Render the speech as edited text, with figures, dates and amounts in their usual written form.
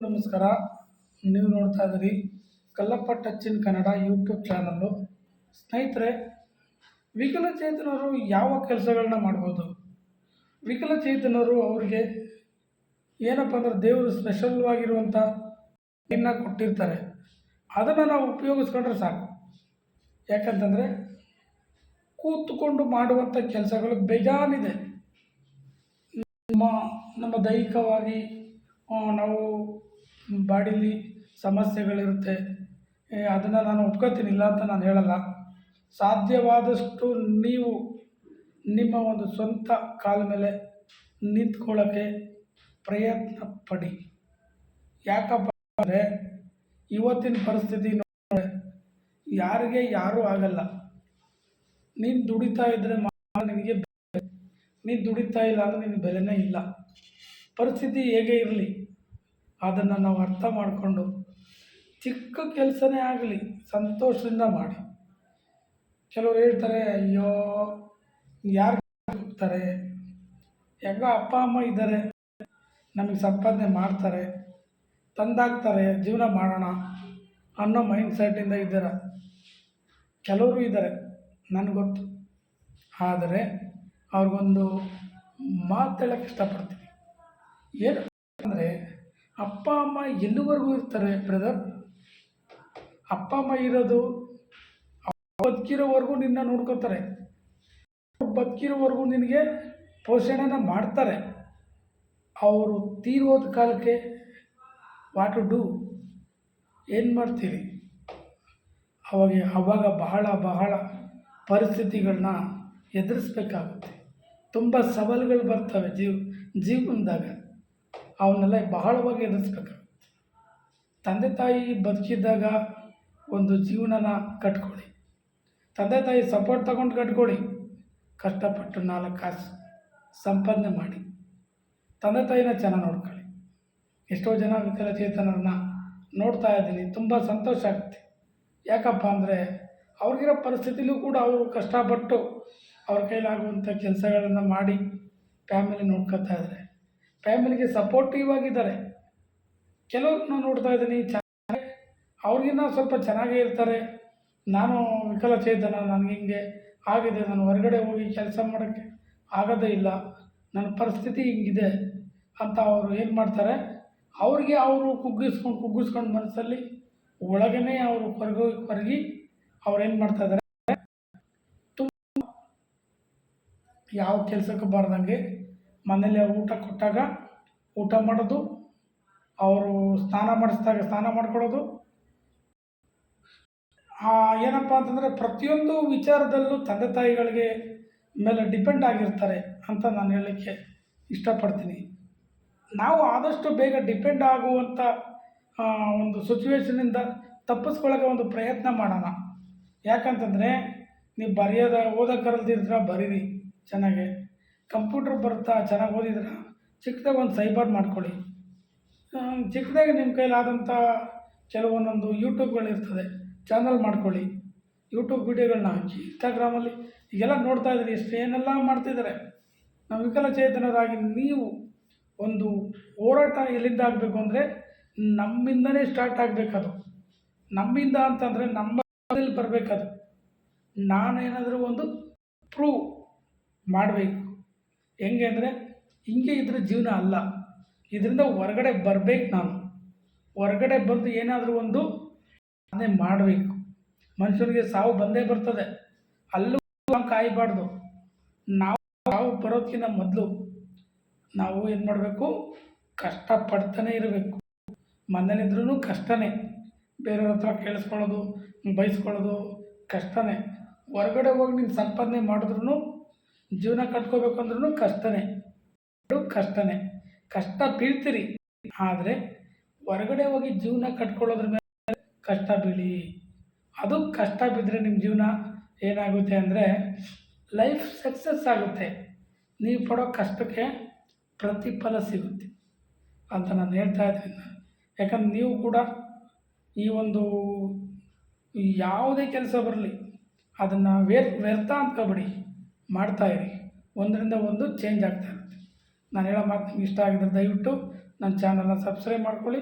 ನಮಸ್ಕಾರ. ನೀವು ನೋಡ್ತಾ ಇದ್ದೀರಿ ಕಲ್ಲಪ್ಪ ಟಚ್ ಇನ್ ಕನ್ನಡ ಯೂಟ್ಯೂಬ್ ಚಾನಲ್ಲು. ಸ್ನೇಹಿತರೆ, ವಿಕಲಚೇತನರು ಯಾವ ಕೆಲಸಗಳನ್ನ ಮಾಡ್ಬೋದು? ವಿಕಲಚೇತನರು ಅವ್ರಿಗೆ ಏನಪ್ಪ ಅಂದ್ರೆ ದೇವರು ಸ್ಪೆಷಲ್ವಾಗಿರುವಂಥ ಕೊಟ್ಟಿರ್ತಾರೆ. ಅದನ್ನು ನಾವು ಉಪಯೋಗಿಸ್ಕೊಂಡ್ರೆ ಸಾಕು. ಯಾಕಂತಂದರೆ ಕೂತ್ಕೊಂಡು ಮಾಡುವಂಥ ಕೆಲಸಗಳು ಬೇಜಾನಿದೆ. ನಮ್ಮ ದೈಹಿಕವಾಗಿ ನಾವು ಬಾಡಿಲಿ ಸಮಸ್ಯೆಗಳಿರುತ್ತೆ. ಅದನ್ನು ನಾನು ಒಪ್ಕೋತೀನಿ, ಇಲ್ಲ ಅಂತ ನಾನು ಹೇಳಲ್ಲ. ಸಾಧ್ಯವಾದಷ್ಟು ನೀವು ನಿಮ್ಮ ಒಂದು ಸ್ವಂತ ಕಾಲ ಮೇಲೆ ನಿಂತ್ಕೊಳ್ಳೋಕ್ಕೆ ಪ್ರಯತ್ನ ಪಡಿ. ಯಾಕಪ್ಪ ಅಂದರೆ ಇವತ್ತಿನ ಪರಿಸ್ಥಿತಿ ನೋಡಿದ್ರೆ ಯಾರಿಗೆ ಯಾರೂ ಆಗಲ್ಲ. ನೀನು ದುಡಿತಾ ಇದ್ದರೆ ನಿನಗೆ ಬೆಲೆ, ನೀನು ದುಡಿತಾ ಇಲ್ಲ ಅಂದರೆ ನಿನಗೆ ಬೆಲೆನೇ ಇಲ್ಲ. ಪರಿಸ್ಥಿತಿ ಹೇಗೆ ಇರಲಿ, ಅದನ್ನು ನಾವು ಅರ್ಥ ಮಾಡಿಕೊಂಡು ಚಿಕ್ಕ ಕೆಲಸನೇ ಆಗಲಿ ಸಂತೋಷದಿಂದ ಮಾಡಿ. ಕೆಲವರು ಹೇಳ್ತಾರೆ, ಅಯ್ಯೋ ಯಾರು ಹೋಗ್ತಾರೆ, ಯಾಕೋ ಅಪ್ಪ ಅಮ್ಮ ಇದ್ದಾರೆ, ನಮಗೆ ಸಂಪಾದನೆ ಮಾಡ್ತಾರೆ, ತಂದಾಕ್ತಾರೆ, ಜೀವನ ಮಾಡೋಣ ಅನ್ನೋ ಮೈಂಡ್ ಸೆಟ್ಟಿಂದ ಇದ್ದಾರೆ. ಕೆಲವರು ಇದ್ದಾರೆ, ನನಗೆ ಗೊತ್ತು. ಆದರೆ ಅವ್ರಿಗೊಂದು ಮಾತು ಹೇಳೋಕ್ಕೆ ಇಷ್ಟಪಡ್ತೀನಿ. ಏನು ಅಂದರೆ, ಅಪ್ಪ ಅಮ್ಮ ಎಲ್ಲಿವರೆಗೂ ಇರ್ತಾರೆ ಬ್ರದರ್? ಅಪ್ಪ ಅಮ್ಮ ಇರೋದು ಬದುಕಿರೋವರೆಗೂ ನಿನ್ನ ನೋಡ್ಕೋತಾರೆ, ಬದುಕಿರೋವರೆಗೂ ನಿನಗೆ ಪೋಷಣೆನ ಮಾಡ್ತಾರೆ. ಅವರು ತೀರೋದ ಕಾಲಕ್ಕೆ ವಾಟ್ ಟು ಡೂ, ಏನು ಮಾಡ್ತೀವಿ? ಅವಾಗ ಬಹಳ ಪರಿಸ್ಥಿತಿಗಳನ್ನ ಎದುರಿಸ್ಬೇಕಾಗುತ್ತೆ. ತುಂಬ ಸವಾಲುಗಳು ಬರ್ತವೆ ಜೀವನದಾಗ. ಅವನ್ನೆಲ್ಲ ಬಹಳವಾಗಿ ಎದುರಿಸ್ಬೇಕಾಗುತ್ತೆ. ತಂದೆ ತಾಯಿ ಬದುಕಿದ್ದಾಗ ಒಂದು ಜೀವನನ ಕಟ್ಕೊಳ್ಳಿ. ತಂದೆ ತಾಯಿ ಸಪೋರ್ಟ್ ತಗೊಂಡು ಕಟ್ಕೊಳ್ಳಿ. ಕಷ್ಟಪಟ್ಟು 4 ಕಾಸು ಸಂಪಾದನೆ ಮಾಡಿ ತಂದೆ ತಾಯಿನ ಚೆನ್ನಾಗಿ ನೋಡ್ಕೊಳ್ಳಿ. ಎಷ್ಟೋ ಜನ ವಿಕಲಚೇತನರನ್ನ ನೋಡ್ತಾ ಇದ್ದೀನಿ, ತುಂಬ ಸಂತೋಷ ಆಗುತ್ತೆ. ಯಾಕಪ್ಪ ಅಂದರೆ ಅವ್ರಿಗಿರೋ ಪರಿಸ್ಥಿತಿಲೂ ಕೂಡ ಅವರು ಕಷ್ಟಪಟ್ಟು ಅವ್ರ ಕೈಲಾಗುವಂಥ ಕೆಲಸಗಳನ್ನು ಮಾಡಿ ಫ್ಯಾಮಿಲಿ ನೋಡ್ಕೊತಾ ಇದ್ದಾರೆ, ಫ್ಯಾಮಿಲಿಗೆ ಸಪೋರ್ಟಿವ್ ಆಗಿದ್ದಾರೆ. ಕೆಲವ್ರನ್ನ ನೋಡ್ತಾ ಇದ್ದೀನಿ ಅವ್ರಿಗಿನ್ನ ಸ್ವಲ್ಪ ಚೆನ್ನಾಗೇ ಇರ್ತಾರೆ. ನಾನು ವಿಕಲಚೇತನ, ನನಗೆ ಹಿಂಗೆ ಆಗಿದೆ, ನಾನು ಹೊರಗಡೆ ಹೋಗಿ ಕೆಲಸ ಮಾಡೋಕ್ಕೆ ಆಗೋದೇ ಇಲ್ಲ, ನನ್ನ ಪರಿಸ್ಥಿತಿ ಹಿಂಗಿದೆ ಅಂತ ಅವರು ಏನು ಮಾಡ್ತಾರೆ, ಅವ್ರಿಗೆ ಅವರು ಕುಗ್ಗಿಸ್ಕೊಂಡು ಮನಸ್ಸಲ್ಲಿ ಒಳಗೇ ಅವರು ಕೊರಗಿ ಅವ್ರೇನು ಮಾಡ್ತಾಯಿದ್ದಾರೆ, ತುಂಬ ಯಾವ ಕೆಲಸಕ್ಕೆ ಬಾರ್ದಂಗೆ ಮನೇಲಿ ಊಟ ಕೊಟ್ಟಾಗ ಊಟ ಮಾಡೋದು, ಅವರು ಸ್ನಾನ ಮಾಡಿಸಿದಾಗ ಸ್ನಾನ ಮಾಡ್ಕೊಳ್ಳೋದು, ಏನಪ್ಪ ಅಂತಂದರೆ ಪ್ರತಿಯೊಂದು ವಿಚಾರದಲ್ಲೂ ತಂದೆ ತಾಯಿಗಳಿಗೆ ಮೇಲೆ ಡಿಪೆಂಡ್ ಆಗಿರ್ತಾರೆ ಅಂತ ನಾನು ಹೇಳಲಿಕ್ಕೆ ಇಷ್ಟಪಡ್ತೀನಿ. ನಾವು ಆದಷ್ಟು ಬೇಗ ಡಿಪೆಂಡ್ ಆಗುವಂಥ ಒಂದು ಸಿಚುವೇಶನಿಂದ ತಪ್ಪಿಸ್ಕೊಳ್ಳೋಕೆ ಒಂದು ಪ್ರಯತ್ನ ಮಾಡೋಣ. ಯಾಕಂತಂದರೆ ನೀವು ಓದೋಕ್ಕರಲ್ದಿದ್ರೆ ಬರೀರಿ ಚೆನ್ನಾಗೆ, ಕಂಪ್ಯೂಟ್ರ್ ಬರುತ್ತಾ ಚೆನ್ನಾಗಿ ಓದಿದ್ರೆ ಚಿಕ್ಕದಾಗಿ ಒಂದು ಸೈಬರ್ ಮಾಡ್ಕೊಳ್ಳಿ. ಚಿಕ್ಕದಾಗಿ ನಿಮ್ಮ ಕೈಲಾದಂಥ ಕೆಲವೊಂದೊಂದು ಯೂಟ್ಯೂಬ್ಗಳಿರ್ತದೆ, ಚಾನಲ್ ಮಾಡ್ಕೊಳ್ಳಿ, ಯೂಟ್ಯೂಬ್ ವೀಡಿಯೋಗಳನ್ನ ಹಾಕಿ. ಇನ್ಸ್ಟಾಗ್ರಾಮಲ್ಲಿ ಈಗೆಲ್ಲ ನೋಡ್ತಾ ಇದ್ದೀರಿ ಏನೆಲ್ಲ ಮಾಡ್ತಿದ್ದಾರೆ. ನಾವು ವಿಕಲಚೇತನರಾಗಿ ನೀವು ಒಂದು ಹೋರಾಟ ಎಲ್ಲಿಂದ ಆಗಬೇಕು ಅಂದರೆ ನಮ್ಮಿಂದನೇ ಸ್ಟಾರ್ಟ್ ಆಗಬೇಕದು. ನಮ್ಮಿಂದ ಅಂತಂದರೆ ನಮ್ಮಲ್ಲಿ ಬರಬೇಕದು. ನಾನೇನಾದರೂ ಒಂದು ಪ್ರೂವ್ ಮಾಡಬೇಕು. ಹೆಂಗೆ ಅಂದರೆ, ಹಿಂಗೆ ಇದ್ರೆ ಜೀವನ ಅಲ್ಲ, ಇದರಿಂದ ಹೊರಗಡೆ ಬರಬೇಕು. ನಾನು ಹೊರಗಡೆ ಬಂದು ಏನಾದರೂ ಒಂದು ಅದೇ ಮಾಡಬೇಕು. ಮನುಷ್ಯನಿಗೆ ಸಾವು ಬಂದೇ ಬರ್ತದೆ, ಅಲ್ಲೂ ಕಾಯಬಾರ್ದು. ನಾವು ಬರೋದಕ್ಕಿಂತ ಮೊದಲು ನಾವು ಏನು ಮಾಡಬೇಕು, ಕಷ್ಟಪಡ್ತಾನೆ ಇರಬೇಕು. ಮನೇಲಿದ್ರೂ ಕಷ್ಟನೇ, ಬೇರೆಯವ್ರ ಹತ್ರ ಕೇಳಿಸ್ಕೊಳ್ಳೋದು, ಬೈಸ್ಕೊಳ್ಳೋದು ಕಷ್ಟನೇ. ಹೊರಗಡೆ ಹೋಗಿ ನೀನು ಸಂಪಾದನೆ ಮಾಡಿದ್ರೂ, ಜೀವನ ಕಟ್ಕೋಬೇಕು ಅಂದ್ರೂ ಕಷ್ಟನೇ. ಕಷ್ಟ ಬೀಳ್ತೀರಿ, ಆದರೆ ಹೊರಗಡೆ ಹೋಗಿ ಜೀವನ ಕಟ್ಕೊಳ್ಳೋದ್ರ ಮೇಲೆ ಕಷ್ಟ ಬೀಳಿ. ಅದು ಕಷ್ಟ ಬಿದ್ದರೆ ನಿಮ್ಮ ಜೀವನ ಏನಾಗುತ್ತೆ ಅಂದರೆ ಲೈಫ್ ಸಕ್ಸಸ್ ಆಗುತ್ತೆ. ನೀವು ಪಡೋ ಕಷ್ಟಕ್ಕೆ ಪ್ರತಿಫಲ ಸಿಗುತ್ತೆ ಅಂತ ನಾನು ಹೇಳ್ತಾ ಇದ್ದೀನಿ. ಯಾಕಂದ್ರೆ ನೀವು ಕೂಡ ಈ ಒಂದು ಯಾವುದೇ ಕೆಲಸ ಬರಲಿ ಅದನ್ನು ವ್ಯರ್ಥ ಅಂದ್ಕೊಬೇಡಿ, ಮಾಡ್ತಾಯಿರಿ. ಒಂದರಿಂದ ಒಂದು ಚೇಂಜ್ ಆಗ್ತಾ ಇರುತ್ತೆ. ನಾನು ಹೇಳೋ ಮಾತು ನಿಮ್ಗೆ ಇಷ್ಟ ಆಗಿದ್ರೆ ದಯವಿಟ್ಟು ನನ್ನ ಚಾನಲ್ನ ಸಬ್ಸ್ಕ್ರೈಬ್ ಮಾಡ್ಕೊಳ್ಳಿ.